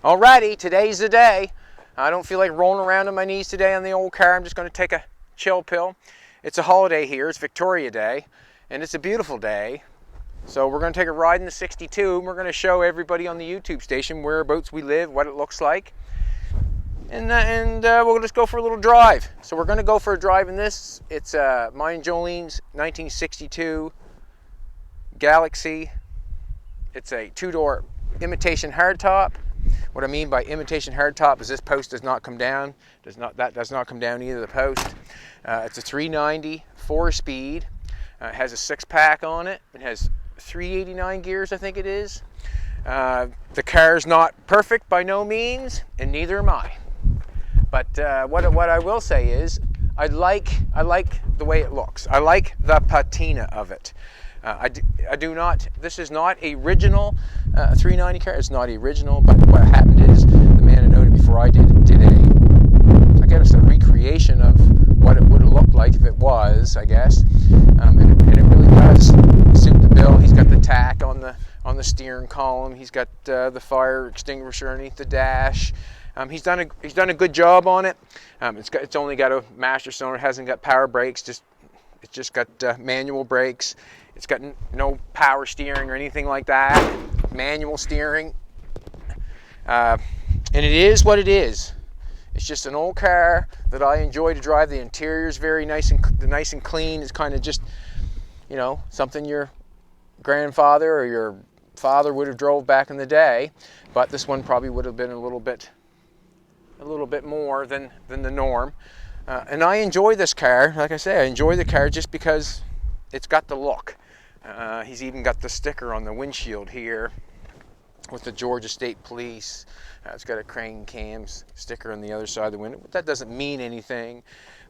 Alrighty, today's the day. I don't feel like rolling around on my knees today on the old car. I'm just going to take a chill pill. It's a holiday here. It's Victoria Day, and it's a beautiful day. So we're going to take a ride in the 62, and we're going to show everybody on the YouTube station whereabouts we live, what it looks like. And we'll just go for a little drive. So we're going to go for a drive in this. It's mine and Jolene's 1962 Galaxie. It's a two-door imitation hardtop. What I mean by imitation hardtop is this post does not come down. That does not come down either, the post. It's a 390, 4-speed. It has a 6-pack on it. It has 389 gears, I think it is. The car's not perfect by no means, and neither am I. But what I will say is, I like the way it looks. I like the patina of it. I do not. This is not a original 390 car. It's not original. But what happened is the man who owned it before I did I guess a recreation of what it would have looked like if it was. I guess, and it really does suit the bill. He's got the tack on the steering column. He's got the fire extinguisher underneath the dash. He's done a good job on it. It's only got a master cylinder. It hasn't got power brakes. It's just got manual brakes. It's got no power steering or anything like that. Manual steering. And it is what it is. It's just an old car that I enjoy to drive. The interior is very nice and clean. It's kind of just, something your grandfather or your father would have drove back in the day. But this one probably would have been a little bit more than the norm. And I enjoy this car. Like I say, I enjoy the car just because it's got the look. He's even got the sticker on the windshield here with the Georgia State Police. It's got a crane cams sticker on the other side of the window. That doesn't mean anything,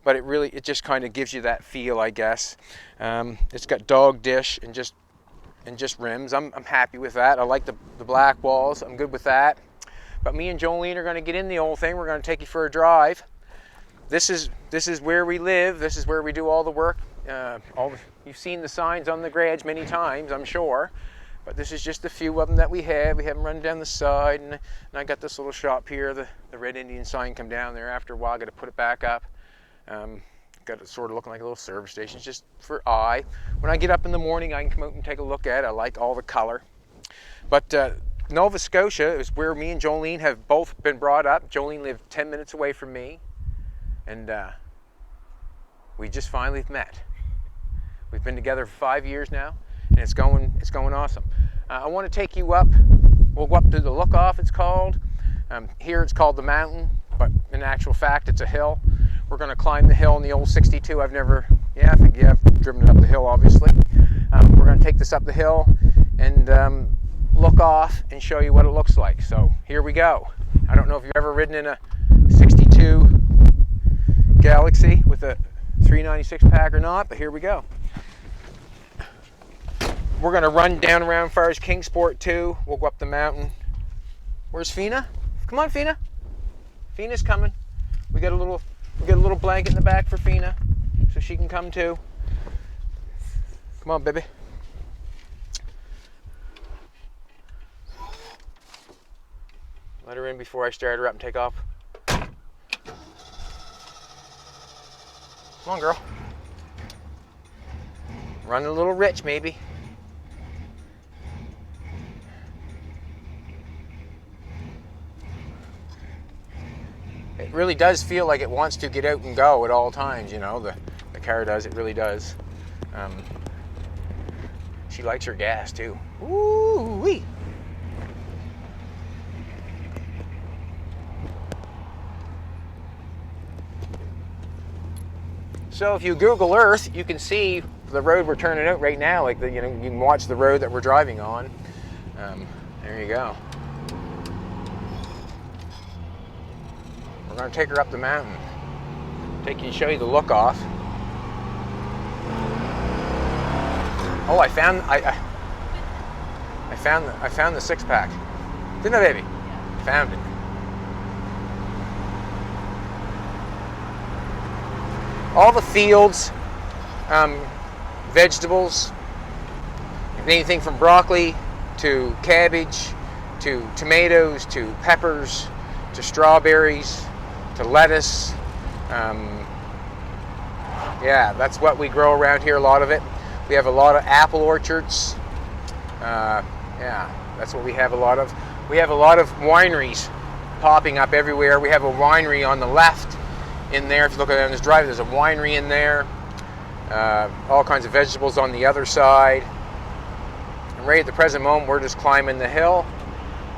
but it just kind of gives you that feel, I guess. It's got dog dish and just rims. I'm happy with that. I like the black walls. I'm good with that. But me and Jolene are going to get in the old thing. We're going to take you for a drive. This is where we live. This is where we do all the work. You've seen the signs on the garage many times, I'm sure. But this is just a few of them that we have. We have them running down the side, and I got this little shop here. The Red Indian sign come down there. After a while, I got to put it back up. Got it sort of looking like a little service station. It's just for eye. When I get up in the morning, I can come out and take a look at it. I like all the color. But Nova Scotia is where me and Jolene have both been brought up. Jolene lived 10 minutes away from me, and we just finally met. We've been together for 5 years now, and it's going awesome. I want to take you up. We'll go up to the Look Off, it's called. Here it's called the mountain, but in actual fact it's a hill. We're going to climb the hill in the old 62. I've driven it up the hill, obviously. We're going to take this up the hill and look off and show you what it looks like. So here we go. I don't know if you've ever ridden in a 62 Galaxie with a 396 pack or not, but here we go. We're going to run down around as far as Kingsport too. We'll go up the mountain. Where's Fina? Come on, Fina. Fina's coming. We got a little blanket in the back for Fina, so she can come too. Come on, baby. Let her in before I start her up and take off. Come on, girl. Running a little rich, maybe. It really does feel like it wants to get out and go at all times, the car does, it really does. She likes her gas too. Ooh-wee. So if you Google Earth, you can see the road we're turning out right now. Like you can watch the road that we're driving on. There you go. We're going to take her up the mountain. Take you and show you the Look Off. Oh, I found the 6-pack. Didn't I, baby? Found it. All the fields, vegetables, anything from broccoli to cabbage, to tomatoes, to peppers, to strawberries, to lettuce. Yeah, that's what we grow around here, a lot of it. We have a lot of apple orchards. Yeah, that's what we have a lot of. We have a lot of wineries popping up everywhere. We have a winery on the left in there. If you look down this drive, there's a winery in there. All kinds of vegetables on the other side. And right at the present moment, we're just climbing the hill.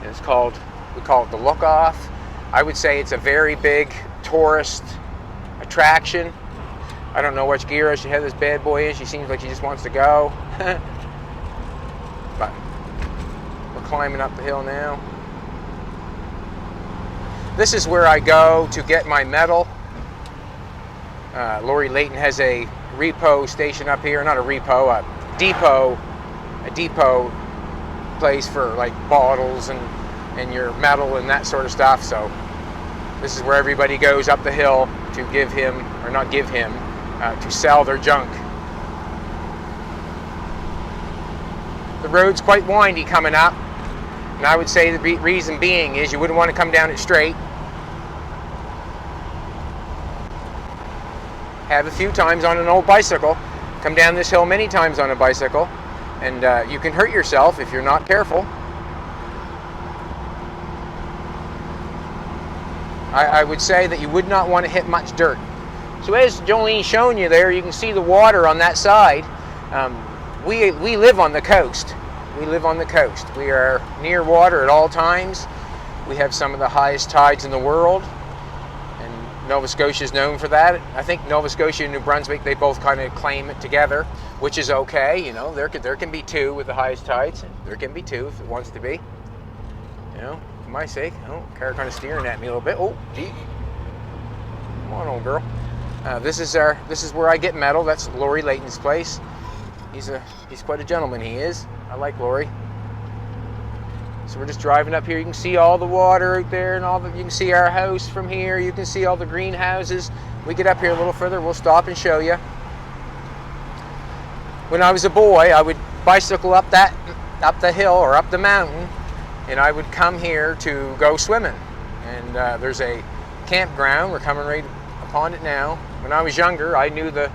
And we call it the Look Off. I would say it's a very big tourist attraction. I don't know which gear I should have this bad boy in. She seems like she just wants to go. But we're climbing up the hill now. This is where I go to get my metal. Lori Layton has a repo station up here. Not a repo, a depot place for like bottles and your metal and that sort of stuff. So this is where everybody goes up the hill to give him, or not give him, to sell their junk. The road's quite windy coming up, and I would say the reason being is you wouldn't want to come down it straight. Have a few times on an old bicycle. Come down this hill many times on a bicycle, and you can hurt yourself if you're not careful. I would say that you would not want to hit much dirt. So as Jolene's shown you there, you can see the water on that side. We live on the coast. We live on the coast. We are near water at all times. We have some of the highest tides in the world, and Nova Scotia is known for that. I think Nova Scotia and New Brunswick, they both kind of claim it together, which is okay. You know, there can be two with the highest tides. There can be two if it wants to be. You know, for my sake. Oh, car kind of steering at me a little bit. Oh, gee. Come on, old girl. This is where I get metal. That's Lori Layton's place. He's quite a gentleman, he is. I like Lori. So we're just driving up here. You can see all the water out there, and you can see our house from here. You can see all the greenhouses. We get up here a little further, we'll stop and show you. When I was a boy, I would bicycle up the hill or up the mountain, and I would come here to go swimming. And there's a campground. We're coming right upon it now. When I was younger, I knew the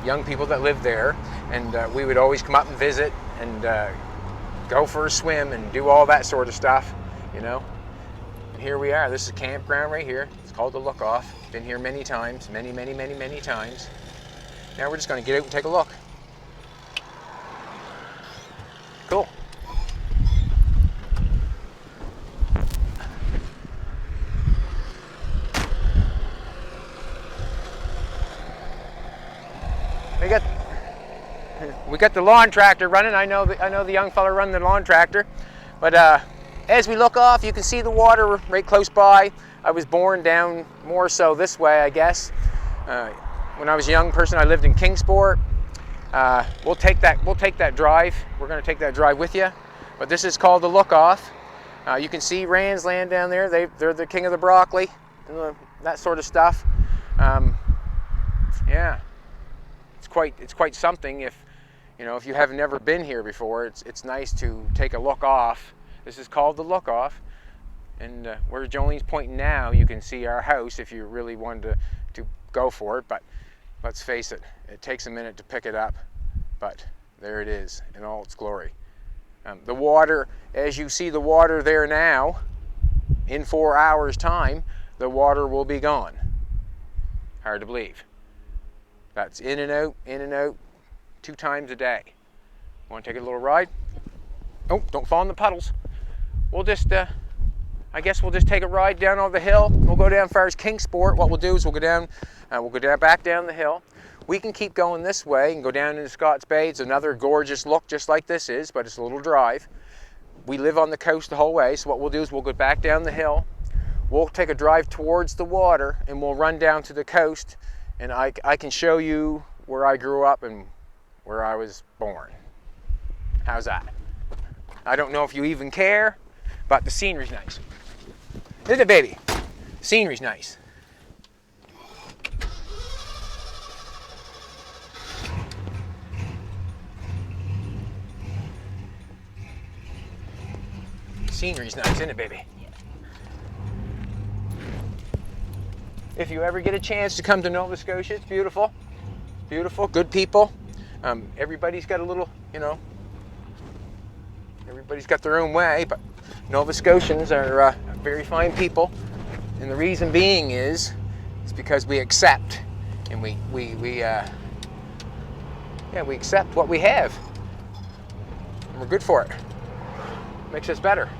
young people that lived there, and we would always come up and visit and go for a swim and do all that sort of stuff, you know. And here we are. This is a campground right here. It's called the Look Off. Been here many times, many times. Now we're just going to get out and take a look. Cool. We got the lawn tractor running. I know the young fella running the lawn tractor. But as we look off, you can see the water right close by. I was born down more so this way, I guess. When I was a young person, I lived in Kingsport. We'll take that drive. We're going to take that drive with you. But this is called the Look Off. You can see Rand's land down there. They're the king of the broccoli and that sort of stuff. Yeah, it's quite something. If you have never been here before, it's nice to take a look off. This is called the Look Off, and where Jolene's pointing now, you can see our house if you really wanted to go for it. But let's face it, it takes a minute to pick it up. But there it is in all its glory. The water, as you see the water there now, in 4 hours' time, the water will be gone. Hard to believe. That's in and out, 2 times a day. Want to take a little ride? Oh, don't fall in the puddles. We'll just, I guess we'll just take a ride down over the hill. We'll go down as far as Kingsport. What we'll do is we'll go down back down the hill. We can keep going this way and go down into Scott's Bay. It's another gorgeous look, just like this is, but it's a little drive. We live on the coast the whole way, so what we'll do is we'll go back down the hill. We'll take a drive towards the water, and we'll run down to the coast, and I can show you where I grew up and where I was born. How's that? I don't know if you even care, but the scenery's nice. Isn't it, baby? Scenery's nice. Scenery's nice, isn't it, baby? If you ever get a chance to come to Nova Scotia, it's beautiful. Beautiful, good people. Everybody's got a little, you know, everybody's got their own way, but Nova Scotians are very fine people. And the reason being is because we accept, and we accept what we have. And we're good for it. Makes us better.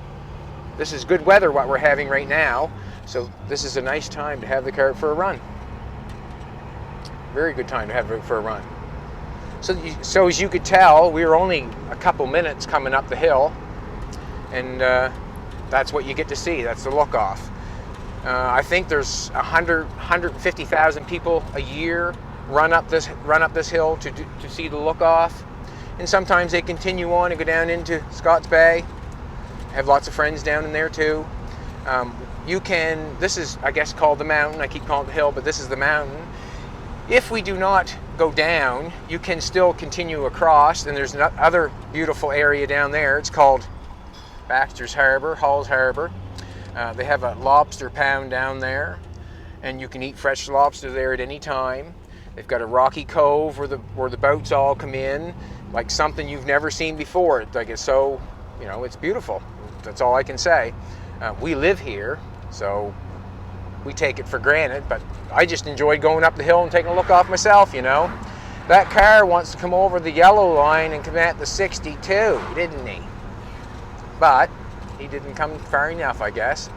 This is good weather, what we're having right now. So this is a nice time to have the car for a run. Very good time to have it for a run. So as you could tell, we were only a couple minutes coming up the hill, and that's what you get to see. That's the look off. I think there's 150,000 people a year run up this hill to see the look off, and sometimes they continue on and go down into Scotts Bay. I have lots of friends down in there too. This is, I guess, called the mountain. I keep calling it the hill, but this is the mountain. If we do not go down, you can still continue across, and there's another beautiful area down there. It's called Baxter's Harbor, Hall's Harbor. They have a lobster pound down there, and you can eat fresh lobster there at any time. They've got a rocky cove where the boats all come in, like something you've never seen before. Like, it's so, you know, it's beautiful. That's all I can say. We live here, so we take it for granted, but I just enjoyed going up the hill and taking a look off myself, you know. That car wants to come over the yellow line and come at the 62, didn't he? But he didn't come far enough, I guess.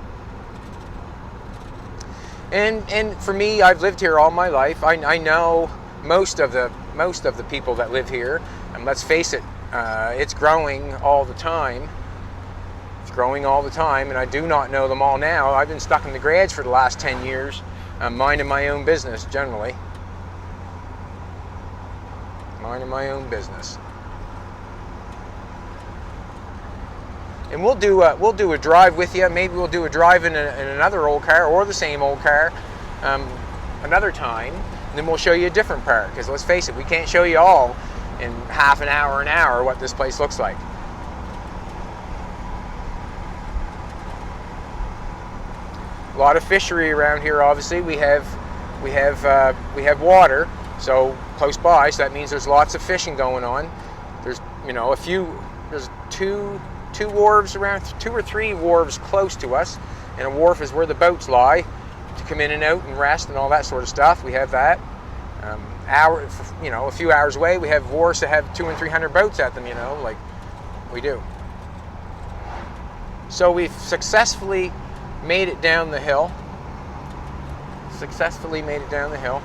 And for me, I've lived here all my life. I know most of the people that live here, and let's face it, it's growing all the time. It's growing all the time, and I do not know them all now. I've been stuck in the garage for the last 10 years, minding my own business generally. Minding my own business. And we'll do a drive with you. Maybe we'll do a drive in another old car, or the same old car, another time. And then we'll show you a different part, because let's face it, we can't show you all in half an hour what this place looks like. A lot of fishery around here. Obviously, we have water, so close by. So that means there's lots of fishing going on. There's, you know, there's two wharves around, 2 or 3 wharves close to us, and a wharf is where the boats lie to come in and out and rest and all that sort of stuff. We have that. A few hours away, we have wharfs that have 200 and 300 boats at them. You know, like we do. So we've successfully made it down the hill. Successfully made it down the hill.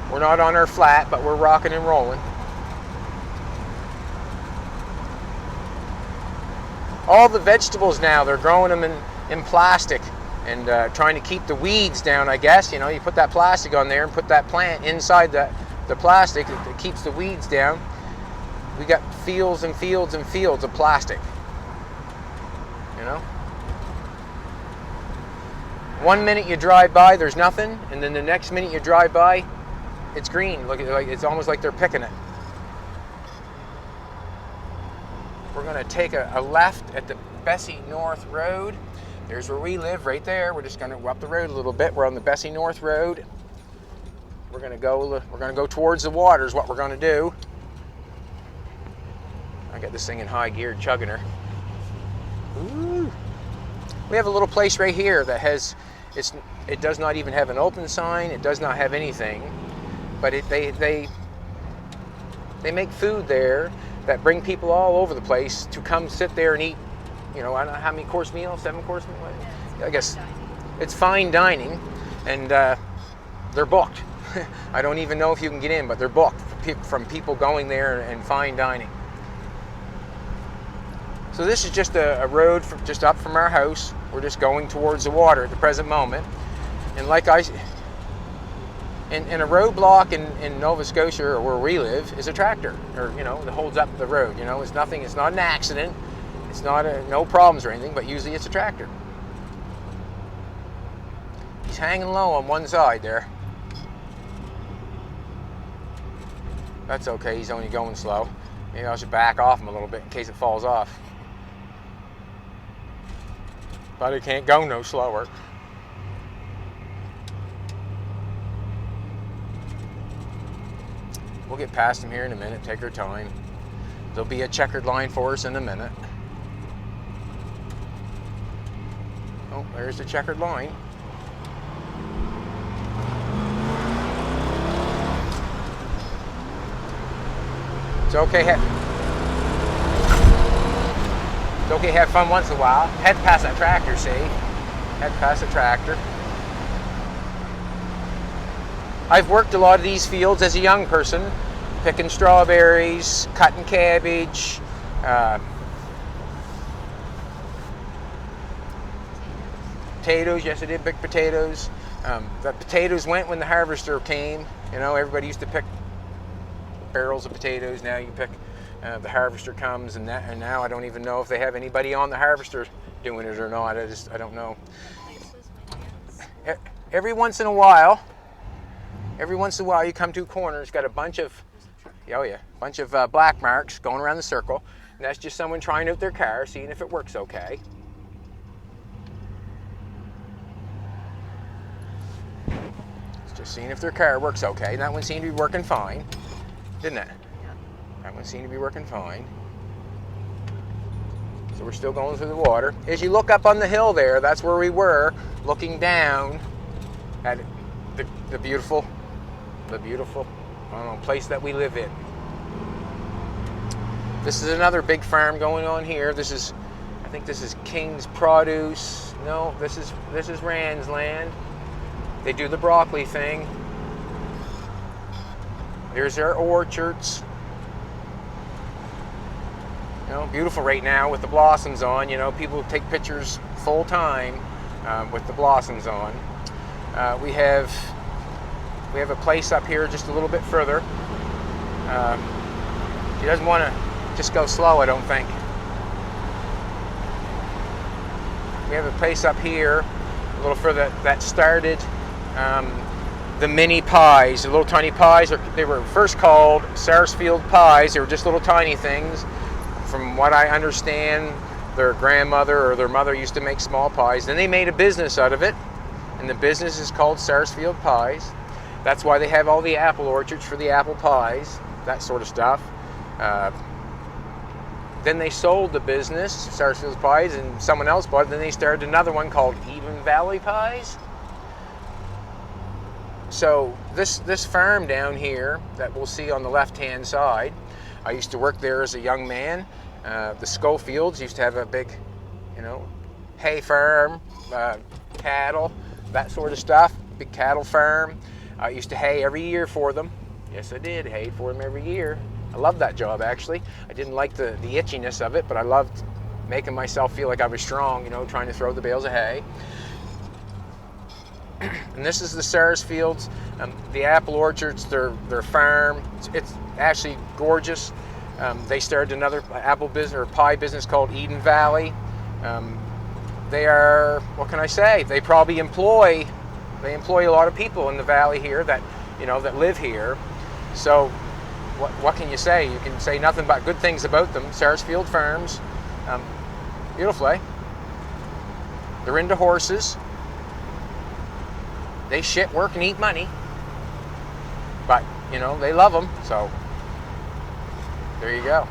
We're not on our flat, but we're rocking and rolling. All the vegetables now, they're growing them in plastic and trying to keep the weeds down, I guess. You know, you put that plastic on there and put that plant inside the plastic. It keeps the weeds down. We got fields and fields and fields of plastic. You know? One minute you drive by, there's nothing, and then the next minute you drive by, it's green. Look, it's almost like they're picking it. We're going to take a left at the Bessie North Road. There's where we live, right there. We're just going to go up the road a little bit. We're on the Bessie North Road. We're going to go towards the water is what we're going to do. I got this thing in high gear, chugging her. Ooh. We have a little place right here that has, it does not even have an open sign. It does not have anything, but they make food there that bring people all over the place to come sit there and eat. You know, I don't know how many course meal, 7-course meal. I guess it's fine dining, and they're booked. I don't even know if you can get in, but they're booked from people going there and fine dining. So this is just a road just up from our house. We're just going towards the water at the present moment. And like in a roadblock in Nova Scotia, or where we live, is a tractor, or, you know, that holds up the road. You know, it's nothing. It's not an accident. It's not no problems or anything. But usually it's a tractor. He's hanging low on one side there. That's okay. He's only going slow. Maybe I should back off him a little bit in case it falls off. but it can't go no slower. We'll get past them here in a minute, take our time. There'll be a checkered line for us in a minute. Oh, there's the checkered line. It's okay. It's okay to have fun once in a while. Head past that tractor, see? Head past the tractor. I've worked a lot of these fields as a young person, picking strawberries, cutting cabbage, potatoes. Yes, I did pick potatoes. The potatoes went when the harvester came. You know, everybody used to pick barrels of potatoes. Now you pick, the harvester comes, and now I don't even know if they have anybody on the harvester doing it or not. I don't know. Every once in a while you come to a corner, it's got a bunch of, black marks going around the circle, and that's just someone trying out their car, seeing if it works okay. It's just seeing if their car works okay. That one seemed to be working fine, didn't it? Yeah. That one seemed to be working fine. So we're still going through the water. As you look up on the hill there, that's where we were, looking down at the beautiful, I don't know, place that we live in. This is another big farm going on here. I think this is King's Produce. No, this is Rand's land. They do the broccoli thing. There's their orchards. You know, beautiful right now with the blossoms on. You know, people take pictures full time with the blossoms on. We have a place up here just a little bit further. She doesn't want to just go slow, I don't think. We have a place up here a little further that started the mini pies, the little tiny pies. They were first called Sarsfield pies. They were just little tiny things. From what I understand, their grandmother or their mother used to make small pies. Then they made a business out of it, and the business is called Sarsfield Pies. That's why they have all the apple orchards for the apple pies, that sort of stuff. Then they sold the business, Sarsfield Pies, and someone else bought it. Then they started another one called Eden Valley Pies. So this farm down here that we'll see on the left-hand side, I used to work there as a young man. The Schofields used to have a big, hay farm, cattle, that sort of stuff, big cattle farm. I used to hay every year for them. Yes, I did, hay for them every year. I loved that job, actually. I didn't like the itchiness of it, but I loved making myself feel like I was strong, trying to throw the bales of hay. And this is the Sarsfields, the apple orchards, their farm. It's actually gorgeous. They started another apple business or pie business called Eden Valley. They are, what can I say? They probably employ a lot of people in the valley here that live here. So what can you say? You can say nothing but good things about them. Sarsfield Farms, beautiful, eh? They're into horses. They shit, work, and eat money. But, they love them, so there you go.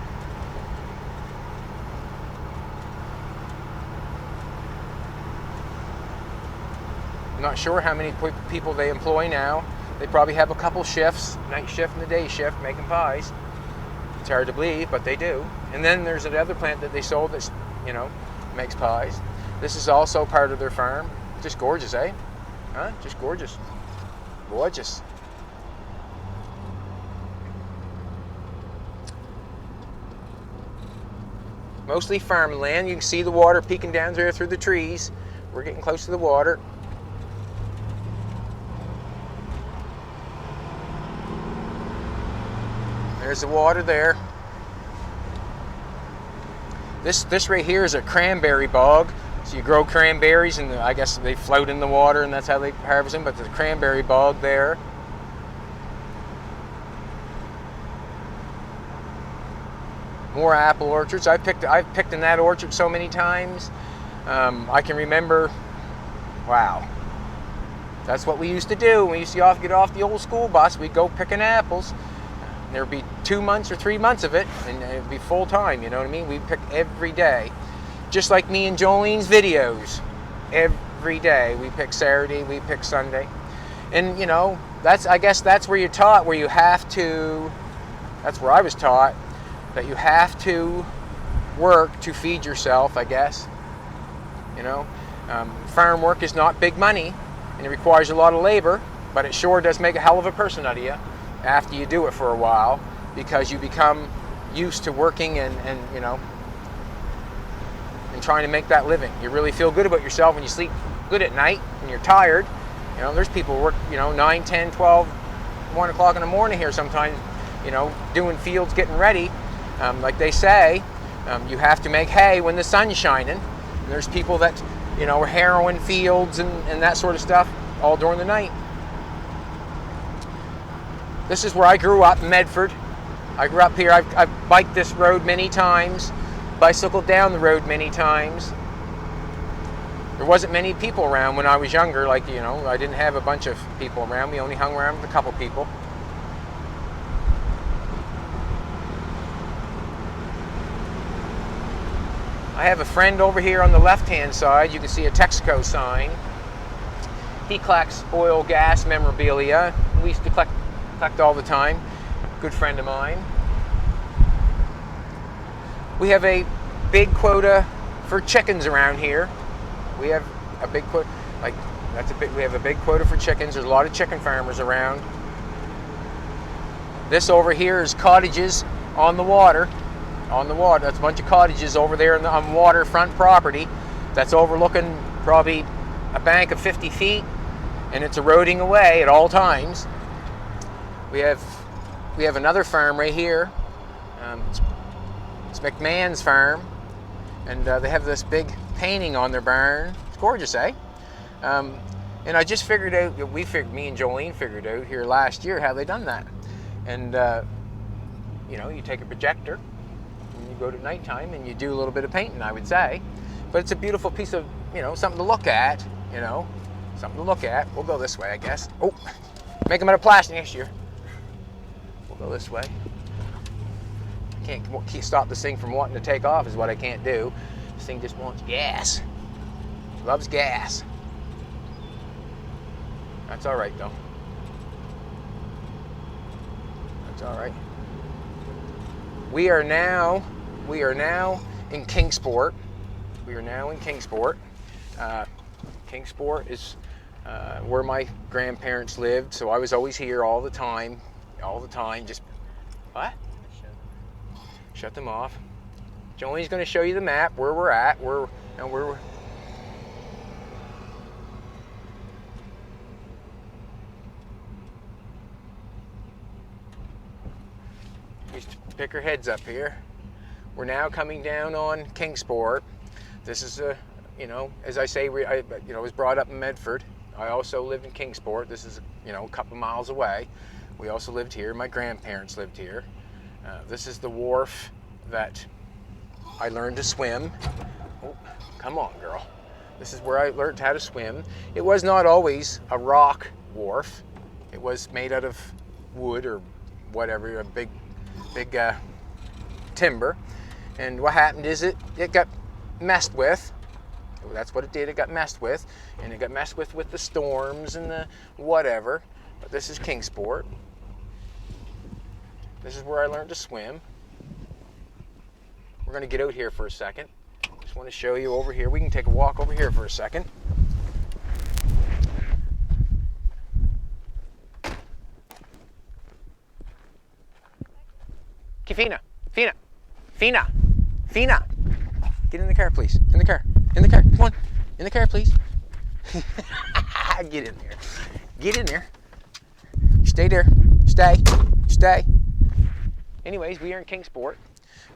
I'm not sure how many people they employ now. They probably have a couple shifts, night shift and the day shift, making pies. It's hard to believe, but they do. And then there's another plant that they sold that, makes pies. This is also part of their farm. Just gorgeous, eh? Huh? Just gorgeous. Gorgeous. Mostly farmland. You can see the water peeking down there through the trees. We're getting close to the water. There's the water there. This right here is a cranberry bog. So you grow cranberries, and I guess they float in the water, and that's how they harvest them. But there's a cranberry bog there. More apple orchards. I've picked in that orchard so many times. I can remember, wow, that's what we used to do. We used to get off the old school bus. We'd go picking apples. There would be 2 months or 3 months of it, and it would be full time, you know what I mean? We'd pick every day. Just like me and Jolene's videos. Every day. We pick Saturday, we pick Sunday. And, you know, I guess that's where you're taught, where you have to, that's where I was taught, that you have to work to feed yourself, I guess. You know, farm work is not big money, and it requires a lot of labor, but it sure does make a hell of a person out of you after you do it for a while, because you become used to working and you know, and trying to make that living. You really feel good about yourself when you sleep good at night and you're tired. You know, there's people who work, you know, 9, 10, 12, 1 o'clock in the morning here sometimes, you know, doing fields, getting ready. Like they say, you have to make hay when the sun's shining. And there's people that, you know, are harrowing fields and that sort of stuff all during the night. This is where I grew up, Medford. I grew up here. I've biked this road many times, bicycled down the road many times. There wasn't many people around when I was younger, like, you know, I didn't have a bunch of people around. We only hung around with a couple people. I have a friend over here on the left-hand side. You can see a Texaco sign. He collects oil, gas, memorabilia. We used to collect all the time. Good friend of mine. We have a big quota for chickens around here. We have a big quota, like we have a big quota for chickens. There's a lot of chicken farmers around. This over here is cottages on the water. On the water, that's a bunch of cottages over there on waterfront property that's overlooking probably a bank of 50 feet, and it's eroding away at all times. We have another farm right here. It's McMahon's farm, and they have this big painting on their barn. It's gorgeous, eh? And I just figured out, me and Jolene figured out here last year how they done that. And you know, you take a projector and you go to nighttime and you do a little bit of painting, I would say. But it's a beautiful piece of, you know, something to look at. You know, something to look at. We'll go this way, I guess. Oh, make them out of plastic next year. We'll go this way. Can't stop this thing from wanting to take off is what I can't do. This thing just wants gas. It loves gas. That's all right, though. That's all right. We are now in Kingsport. We are now in Kingsport. Kingsport is where my grandparents lived, so I was always here all the time. Just what? Shut them off. Jolene's going to show you the map where we're at. We used to pick our heads up here. We're now coming down on Kingsport. This is a, you know, as I say, I was brought up in Medford. I also lived in Kingsport. This is, you know, a couple miles away. We also lived here. My grandparents lived here. This is the wharf that I learned to swim. Oh, come on, girl. This is where I learned how to swim. It was not always a rock wharf. It was made out of wood or whatever, a big timber. And what happened is it got messed with. That's what it did. It got messed with, and it got messed with the storms and the whatever. But this is Kingsport. This is where I learned to swim. We're going to get out here for a second. Just want to show you over here. We can take a walk over here for a second. Fina. Get in the car, please. In the car. Come on. In the car, please. Get in there. Get in there. Stay there. Stay. Anyways, we are in Kingsport.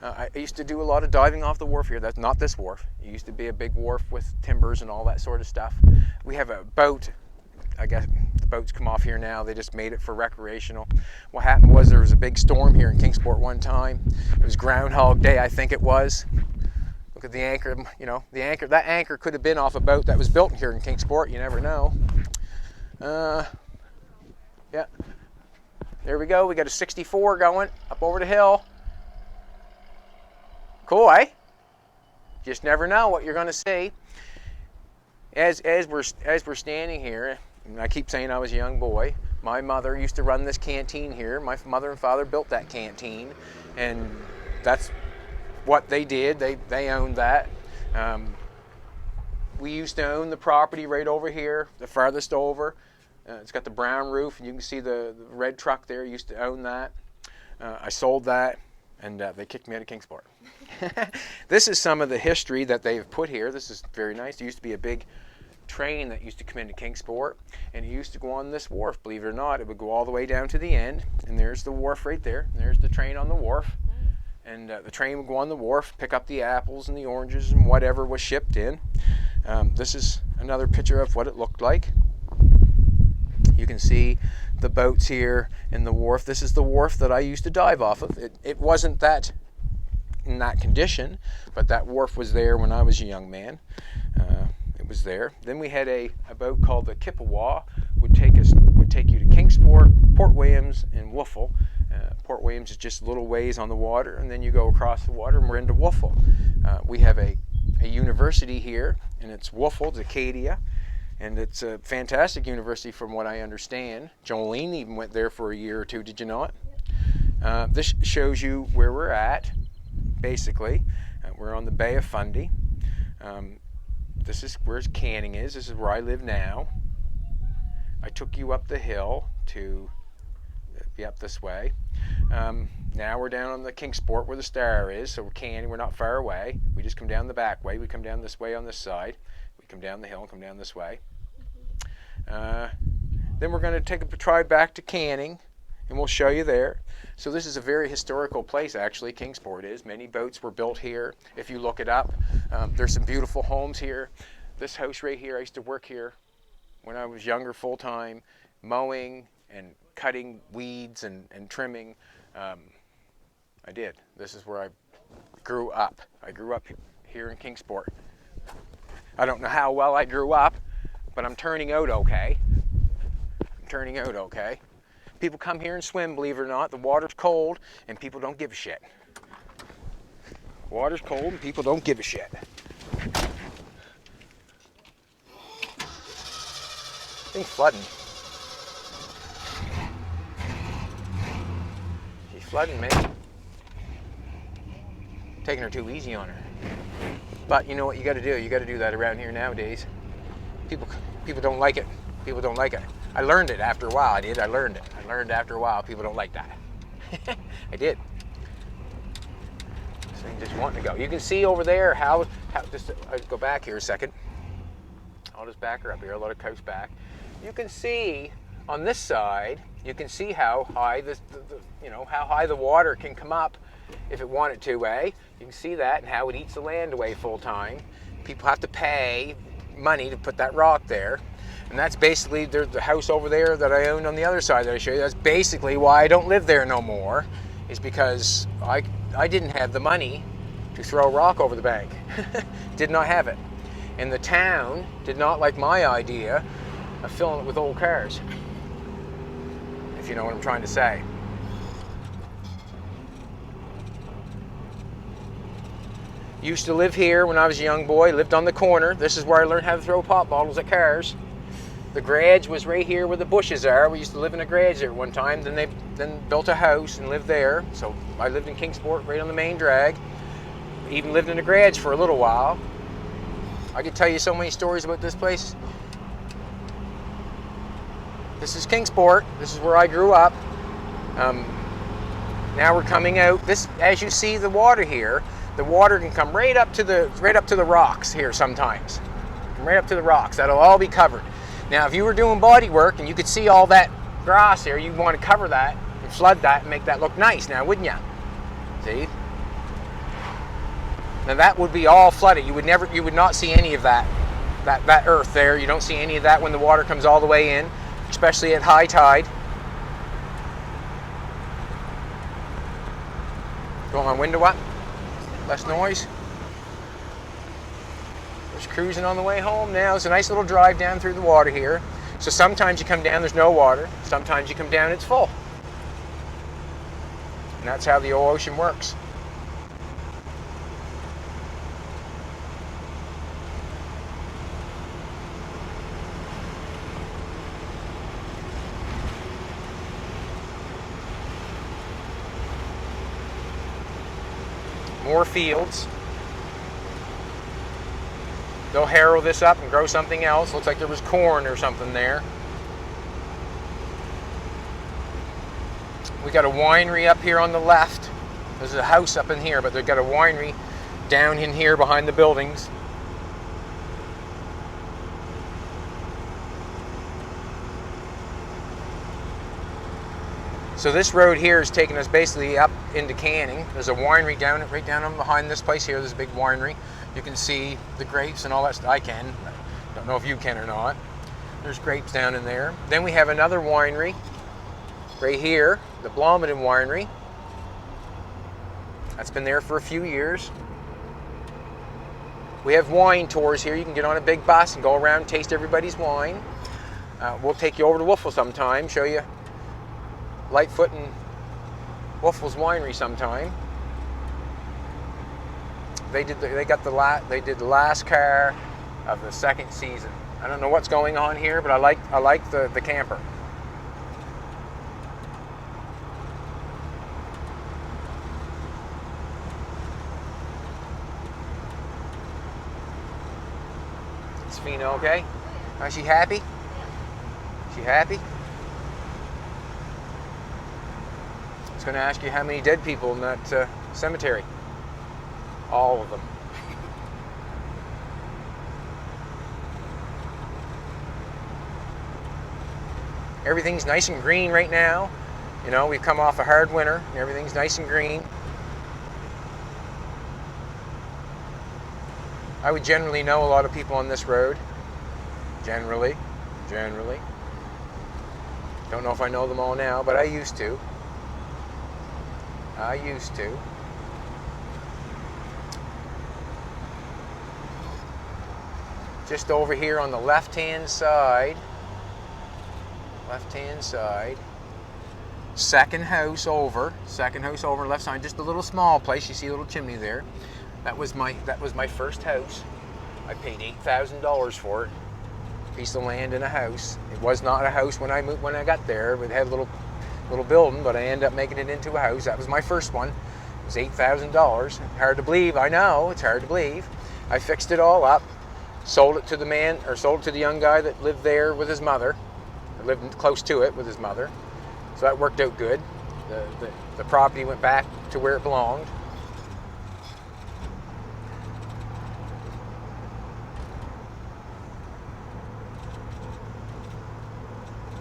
I used to do a lot of diving off the wharf here. That's not this wharf. It used to be a big wharf with timbers and all that sort of stuff. We have a boat. I guess the boats come off here now. They just made it for recreational. What happened was there was a big storm here in Kingsport one time. It was Groundhog Day, I think it was. Look at the anchor, you know, that anchor could have been off a boat that was built here in Kingsport, you never know. Yeah, there we go, we got a 64 going up over the hill. Cool, eh? Just never know what you're gonna see. As we're standing here, and I keep saying I was a young boy, my mother used to run this canteen here. My mother and father built that canteen, and that's what they did. They owned that. We used to own the property right over here, the farthest over. It's got the brown roof, and you can see the red truck there. Used to own that. I sold that, and they kicked me out of Kingsport. This is some of the history that they've put here. This is very nice. There used to be a big train that used to come into Kingsport, and it used to go on this wharf. Believe it or not, it would go all the way down to the end, and there's the wharf right there. There's the train on the wharf, and the train would go on the wharf, pick up the apples and the oranges and whatever was shipped in. This is another picture of what it looked like. You can see the boats here and the wharf. This is the wharf that I used to dive off of. It wasn't that in that condition, but that wharf was there when I was a young man. It was there. Then we had a boat called the Kippawa, would take you to Kingsport, Port Williams, and Woofle. Port Williams is just a little ways on the water, and then you go across the water and we're into Woofle. We have a university here, and it's Woofle, it's Acadia, and it's a fantastic university from what I understand. Jolene even went there for a year or two, did you not? This shows you where we're at, basically. We're on the Bay of Fundy. This is where Canning is. This is where I live now. I took you up the hill to be up this way. Now we're down on the Kingsport where the Star is, so we're Canning, we're not far away. We just come down the back way. We come down this way on this side. We come down the hill and come down this way. Then we're going to take a try back to Canning, and we'll show you there. So this is a very historical place, actually. Kingsport is. Many boats were built here. If you look it up, there's some beautiful homes here. This house right here, I used to work here when I was younger, full-time, mowing and cutting weeds and trimming. I did. This is where I grew up. I grew up here in Kingsport. I don't know how well I grew up, but I'm turning out okay. I'm turning out okay. People come here and swim, believe it or not. The water's cold, and people don't give a shit. Water's cold, and people don't give a shit. Thing's flooding. She's flooding, man. Taking her too easy on her. But you know what you got to do? You got to do that around here nowadays. People don't like it. People don't like it. I learned it after a while. I did. I learned it. I learned after a while. People don't like that. I did. So you just want to go. You can see over there how just I'll go back here a second. I'll just back her up here. I'll let her coast back. You can see on this side. You can see how high how high the water can come up if it wanted to. You can see that and how it eats the land away full time. People have to pay money to put that rock there. And that's basically the house over there that I owned on the other side that I showed you. That's basically why I don't live there no more, is because I didn't have the money to throw a rock over the bank. Did not have it. And the town did not like my idea of filling it with old cars, if you know what I'm trying to say. Used to live here when I was a young boy, lived on the corner. This is where I learned how to throw pop bottles at cars. The garage was right here where the bushes are. We used to live in a garage there one time. Then they built a house and lived there. So I lived in Kingsport, right on the main drag. Even lived in a garage for a little while. I could tell you so many stories about this place. This is Kingsport. This is where I grew up. Now we're coming out. This, as you see, the water here. The water can come right up to the rocks here sometimes. Right up to the rocks. That'll all be covered. Now, if you were doing body work and you could see all that grass here, you'd want to cover that and flood that and make that look nice now, wouldn't you? See? Now that would be all flooded. You would not see any of that earth there. You don't see any of that when the water comes all the way in, especially at high tide. Do you want my window up? Less noise? There's Cruisin on the way home now. It's a nice little drive down through the water here. So sometimes you come down, there's no water. Sometimes you come down, it's full. And that's how the ocean works. More fields. They'll harrow this up and grow something else. Looks like there was corn or something there. We got a winery up here on the left. There's a house up in here, but they've got a winery down in here behind the buildings. So this road here is taking us basically up into Canning. There's a winery right down behind this place here. There's a big winery. You can see the grapes and all that stuff. I can. Don't know if you can or not. There's grapes down in there. Then we have another winery right here, the Blomidon winery. That's been there for a few years. We have wine tours here. You can get on a big bus and go around and taste everybody's wine. We'll take you over to Wolfville sometime, show you Lightfoot and Wolfville's winery sometime. They did the last car of the second season. I don't know what's going on here, but I like the camper. Is Fina okay? Is she happy? She happy? I was going to ask you how many dead people in that cemetery. All of them. Everything's nice and green right now. You know, we've come off a hard winter and everything's nice and green. I would generally know a lot of people on this road. Generally. Don't know if I know them all now, but I used to. Just over here on the left-hand side, second house over, left side, just a little small place. You see a little chimney there. That was my first house. I paid $8,000 for it. Piece of land and a house. It was not a house when I got there. It had a little building, but I ended up making it into a house. That was my first one. It was $8,000. Hard to believe. I know it's hard to believe. I fixed it all up. Sold it to the young guy that lived there with his mother. I lived close to it with his mother. So that worked out good. The property went back to where it belonged.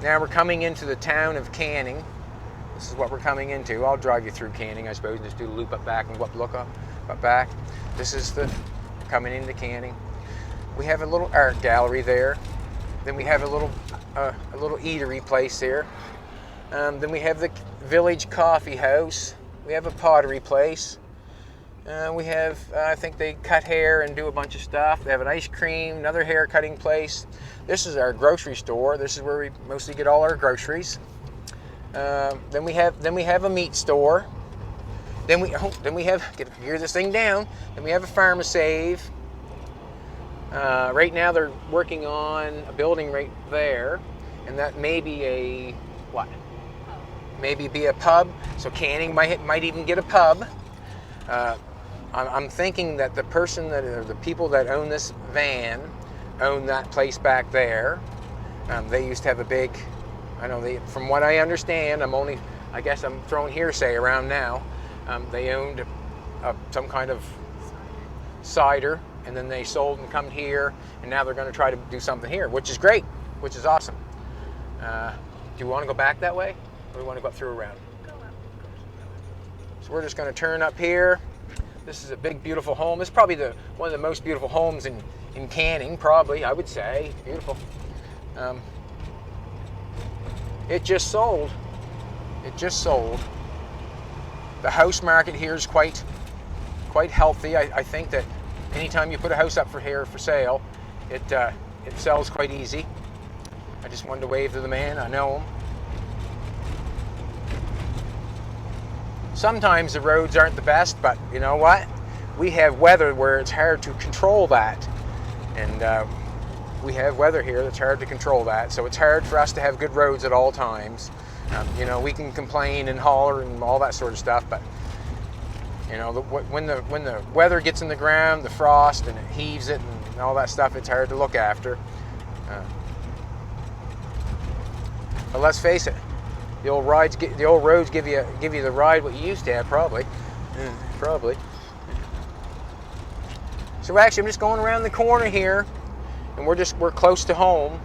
Now we're coming into the town of Canning. This is what we're coming into. I'll drive you through Canning, I suppose, and just do the loop up back and look up back. This is coming into Canning. We have a little art gallery there. Then we have a little eatery place here. Then we have the village coffee house. We have a pottery place. We have, I think they cut hair and do a bunch of stuff. They have an ice cream, another hair cutting place. This is our grocery store. This is where we mostly get all our groceries. Then we have a meat store. Then we have, gear this thing down. Then we have a Pharmasave. Right now they're working on a building right there, and that may be a what? Maybe be a pub. So Canning might even get a pub. I'm thinking that the people that own this van own that place back there. They used to have a big, from what I understand, I guess I'm throwing hearsay around now. They owned some kind of cider, and then they sold and come here, and now they're going to try to do something here, which is great, which is awesome. Do you want to go back that way, or do you want to go up through around? So we're just going to turn up here. This is a big, beautiful home. This is probably one of the most beautiful homes in Canning, probably, I would say. Beautiful. It just sold. The house market here is quite healthy. I think that anytime you put a house up for sale, it sells quite easy. I just wanted to wave to the man. I know him. Sometimes the roads aren't the best, but you know what? We have weather where it's hard to control that. And we have weather here that's hard to control that. So it's hard for us to have good roads at all times. You know, we can complain and holler and all that sort of stuff, but you know, when the weather gets in the ground, the frost, and it heaves it and all that stuff, it's hard to look after. But let's face it, the old roads give you the ride what you used to have, probably. Probably. So actually, I'm just going around the corner here, and we're close to home.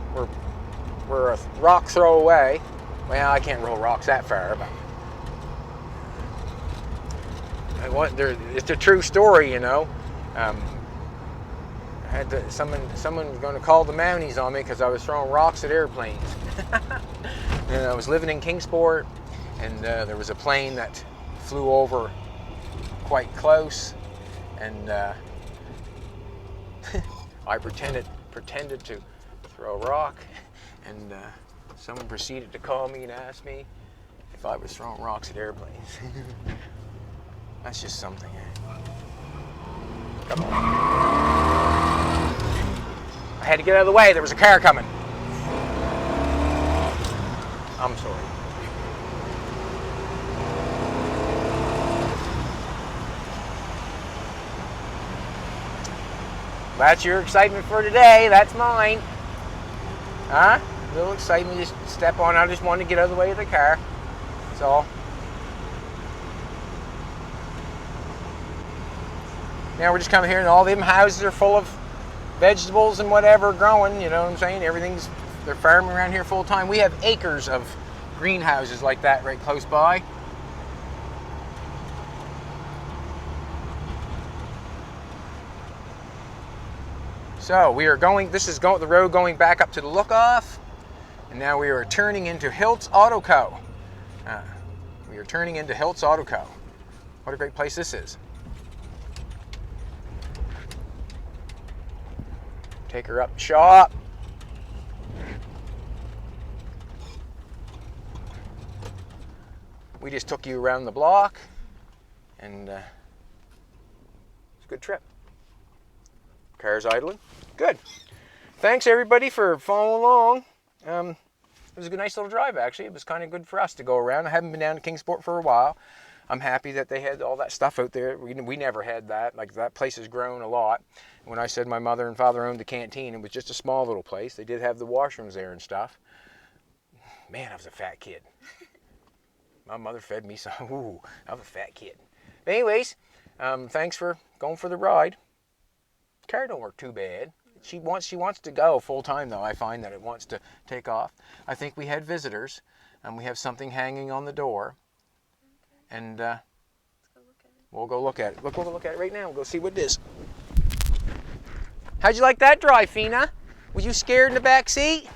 We're a rock throw away. Well, I can't roll rocks that far, but it's a true story, you know. Someone was going to call the Mounties on me because I was throwing rocks at airplanes. And I was living in Kingsport, and there was a plane that flew over quite close, and I pretended to throw a rock, and someone proceeded to call me and ask me if I was throwing rocks at airplanes. That's just something. Come on. I had to get out of the way. There was a car coming. I'm sorry. That's your excitement for today. That's mine. Huh? A little excitement, just step on. I just wanted to get out of the way of the car. That's all. Now we're just coming here, and all them houses are full of vegetables and whatever growing. You know what I'm saying? They're farming around here full time. We have acres of greenhouses like that right close by. So we are going. This is the road going back up to the Look Off, and now we are turning into Hiltz Auto Co. We are turning into Hiltz Auto Co. What a great place this is. Take her up shop. We just took you around the block, and it's a good trip. Car's idling. Good. Thanks everybody for following along. It was a nice little drive, actually. It was kind of good for us to go around. I haven't been down to Kingsport for a while. I'm happy that they had all that stuff out there. We never had that. Like, that place has grown a lot. When I said my mother and father owned the canteen, it was just a small little place. They did have the washrooms there and stuff. Man, I was a fat kid. My mother fed me some. Ooh, I was a fat kid. But anyways, thanks for going for the ride. Car don't work too bad. She wants to go full time, though. I find that it wants to take off. I think we had visitors, and we have something hanging on the door. And let's go look at it. We'll go look at it. We'll go look at it right now. We'll go see what it is. How'd you like that drive, Fina? Was you scared in the back seat?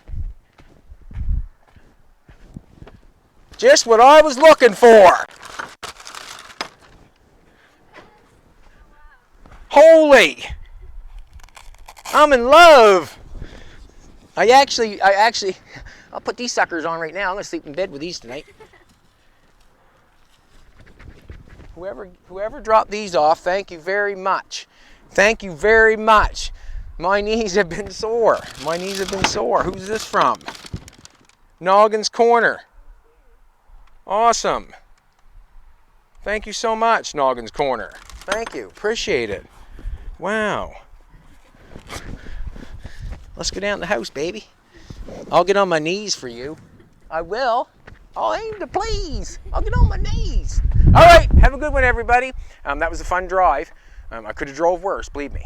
Just what I was looking for. Holy! I'm in love. I'll put these suckers on right now. I'm gonna sleep in bed with these tonight. Whoever dropped these off, thank you very much. Thank you very much. My knees have been sore. My knees have been sore. Who's this from? Noggin's Corner. Awesome. Thank you so much, Noggin's Corner. Thank you. Appreciate it. Wow. Let's go down to the house, baby. I'll get on my knees for you. I will. I'll aim to please. I'll get on my knees. All right. Have a good one, everybody. That was a fun drive. I could have drove worse, believe me.